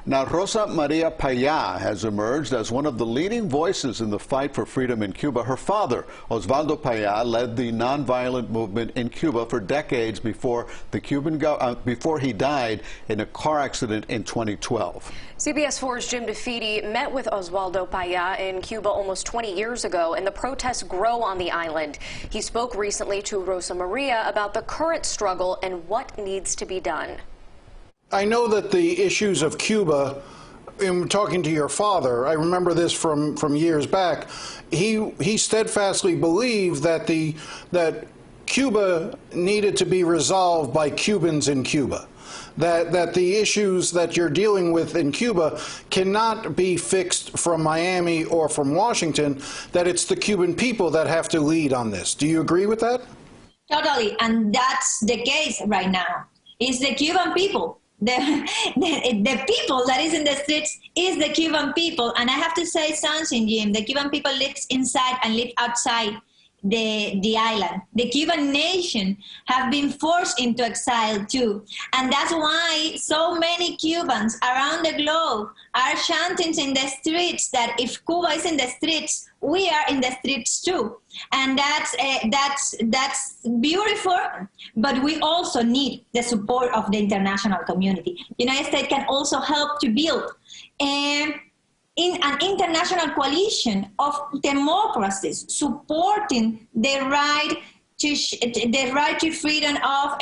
Now, Rosa María Payá has emerged as one of the leading voices in the fight for freedom in Cuba. Her father, Osvaldo Payá, led the nonviolent movement in Cuba for decades before before he died in a car accident in 2012. CBS 4's Jim DeFede met with Osvaldo Payá in Cuba almost 20 years ago, and the protests grow on the island. He spoke recently to Rosa María about the current struggle and what needs to be done. I know that the issues of Cuba, in talking to your father, I remember this from years back, he steadfastly believed that that Cuba needed to be resolved by Cubans in Cuba. That the issues that you're dealing with in Cuba cannot be fixed from Miami or from Washington, that it's the Cuban people that have to lead on this. Do you agree with that? Totally, and that's the case right now. It's the Cuban people. The people that is in the streets is the Cuban people. And I have to say something, Jim. The Cuban people live inside and live outside the island. The Cuban nation have been forced into exile too. And that's why so many Cubans around the globe are chanting in the streets that if Cuba is in the streets, we are in the streets too. And that's beautiful, but we also need the support of the international community. The United States can also help to build in an international coalition of democracies supporting the right to freedom of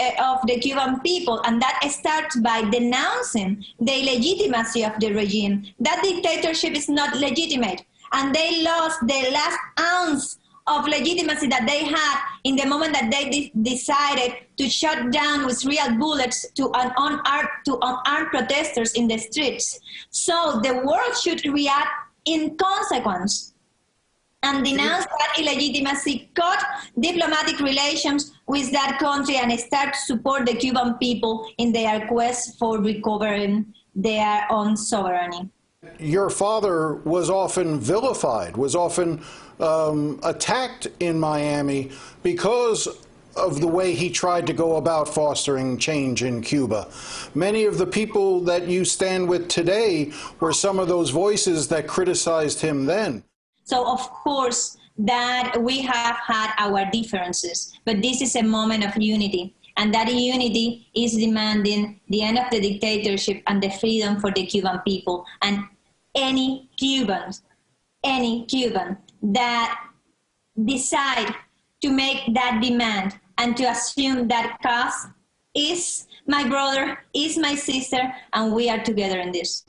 the Cuban people, and that starts by denouncing the illegitimacy of the regime. That dictatorship is not legitimate, and they lost the last ounce of legitimacy that they had in the moment that they decided to shut down with real bullets to unarmed protesters in the streets. So the world should react in consequence and denounce that illegitimacy, cut diplomatic relations with that country, and start to support the Cuban people in their quest for recovering their own sovereignty. Your father was often vilified, was often attacked in Miami because of the way he tried to go about fostering change in Cuba. Many of the people that you stand with today were some of those voices that criticized him then. So of course that we have had our differences, but this is a moment of unity. And that unity is demanding the end of the dictatorship and the freedom for the Cuban people. And any Cuban that decide to make that demand and to assume that cause is my brother, is my sister, and we are together in this.